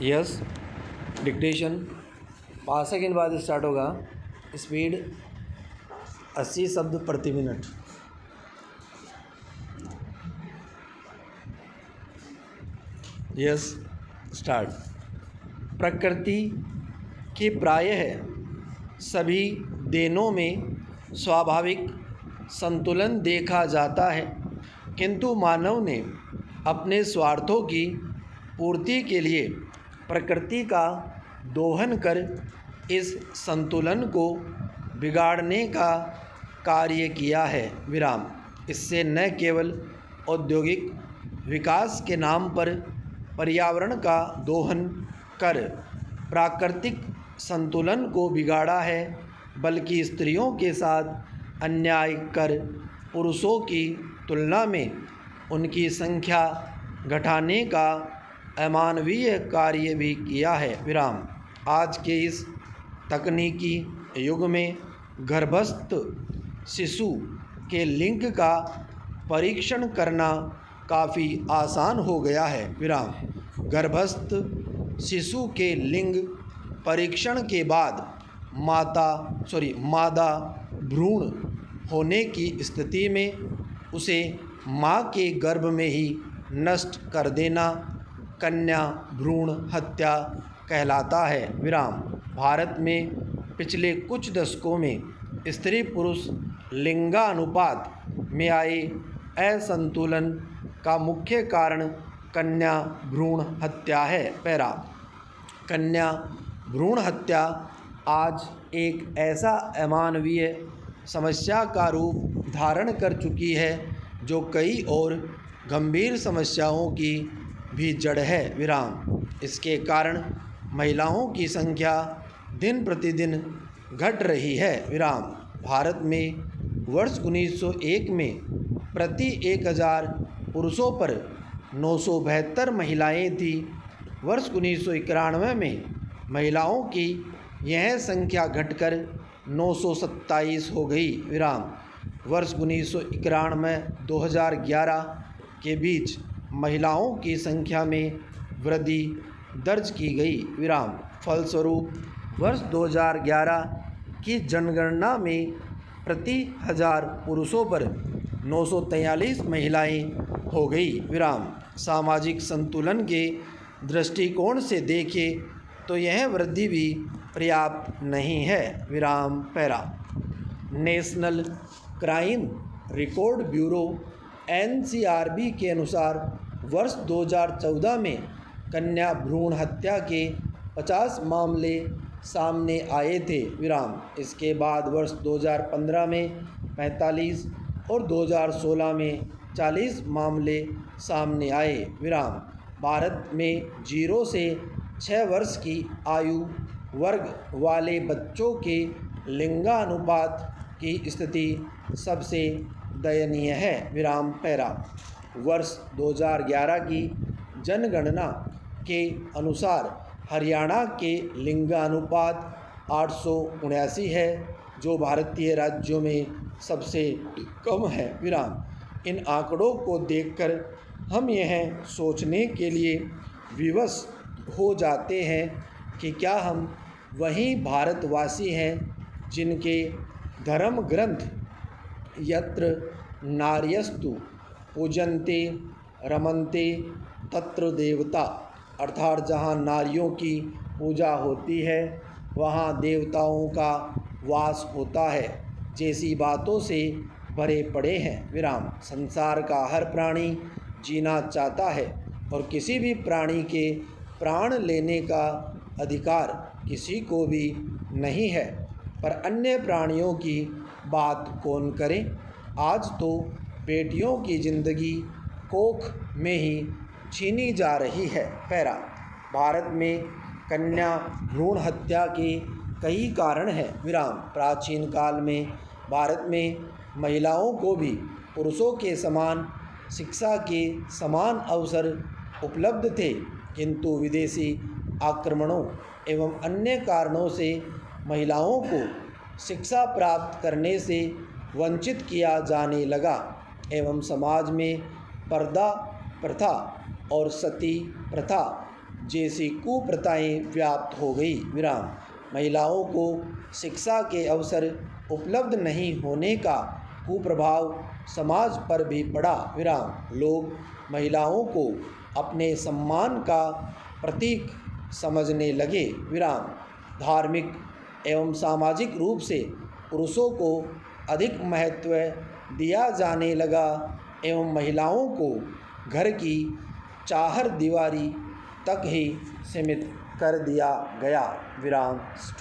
Yes. Dictation 5 second बाद start होगा। Speed 80 शब्द प्रति मिनट। Yes start. प्रकृति के प्रायः सभी देनों में स्वाभाविक संतुलन देखा जाता है, किंतु मानव ने अपने स्वार्थों की पूर्ति के लिए प्रकृति का दोहन कर इस संतुलन को बिगाड़ने का कार्य किया है। विराम। इससे न केवल औद्योगिक विकास के नाम पर पर्यावरण का दोहन कर प्राकृतिक संतुलन को बिगाड़ा है, बल्कि स्त्रियों के साथ अन्याय कर पुरुषों की तुलना में उनकी संख्या घटाने का अमानवीय कार्य भी किया है। विराम। आज के इस तकनीकी युग में गर्भस्थ शिशु के लिंग का परीक्षण करना काफ़ी आसान हो गया है। विराम। गर्भस्थ शिशु के लिंग परीक्षण के बाद मादा भ्रूण होने की स्थिति में उसे मां के गर्भ में ही नष्ट कर देना कन्या भ्रूण हत्या कहलाता है। विराम। भारत में पिछले कुछ दशकों में स्त्री पुरुष लिंगानुपात में आए असंतुलन का मुख्य कारण कन्या भ्रूण हत्या है। पैरा। कन्या भ्रूण हत्या आज एक ऐसा अमानवीय समस्या का रूप धारण कर चुकी है जो कई और गंभीर समस्याओं की भी जड़ है। विराम। इसके कारण महिलाओं की संख्या दिन प्रतिदिन घट रही है। विराम। भारत में वर्ष 1901 में प्रति 1000 पुरुषों पर 972 महिलाएं थीं। वर्ष 1991 में महिलाओं की यह संख्या घटकर 927 हो गई। विराम। वर्ष 1991-2011 के बीच महिलाओं की संख्या में वृद्धि दर्ज की गई। विराम। फलस्वरूप वर्ष 2011 की जनगणना में प्रति 1000 पुरुषों पर 943 महिलाएं हो गई। विराम। सामाजिक संतुलन के दृष्टिकोण से देखें तो यह वृद्धि भी पर्याप्त नहीं है। विराम। Para. National crime record bureau NCRB के अनुसार वर्ष 2014 में कन्या भ्रूण हत्या के 50 मामले सामने आए थे। विराम। इसके बाद वर्ष 2015 में 45 और 2016 में 40 मामले सामने आए। विराम। भारत में 0 से 6 वर्ष की आयु वर्ग वाले बच्चों के लिंगानुपात की स्थिति सबसे दयनीय है। विराम। पैरा। वर्ष 2011 की जनगणना के अनुसार हरियाणा के लिंगानुपात 879 है, जो भारतीय राज्यों में सबसे कम है। विराम। इन आंकड़ों को देखकर हम यह सोचने के लिए विवश हो जाते हैं कि क्या हम वही भारतवासी हैं जिनके धर्म ग्रंथ यत्र नार्यस्तु पूजन्ते रमन्ते तत्र देवता, अर्थात जहाँ नारियों की पूजा होती है वहाँ देवताओं का वास होता है, जैसी बातों से भरे पड़े हैं। विराम। संसार का हर प्राणी जीना चाहता है और किसी भी प्राणी के प्राण लेने का अधिकार किसी को भी नहीं है, पर अन्य प्राणियों की बात कौन करे। आज तो बेटियों की ज़िंदगी कोख में ही छीनी जा रही है। पैरा। भारत में कन्या भ्रूण हत्या के कई कारण हैं। विराम। प्राचीन काल में भारत में महिलाओं को भी पुरुषों के समान शिक्षा के समान अवसर उपलब्ध थे, किंतु विदेशी आक्रमणों एवं अन्य कारणों से महिलाओं को शिक्षा प्राप्त करने से वंचित किया जाने लगा एवं समाज में पर्दा प्रथा और सती प्रथा जैसी कुप्रथाएं व्याप्त हो गई। विराम। महिलाओं को शिक्षा के अवसर उपलब्ध नहीं होने का कुप्रभाव समाज पर भी पड़ा। विराम। लोग महिलाओं को अपने सम्मान का प्रतीक समझने लगे। विराम। धार्मिक एवं सामाजिक रूप से पुरुषों को अधिक महत्व दिया जाने लगा एवं महिलाओं को घर की चार दीवारी तक ही सीमित कर दिया गया। विराम। स्टॉप।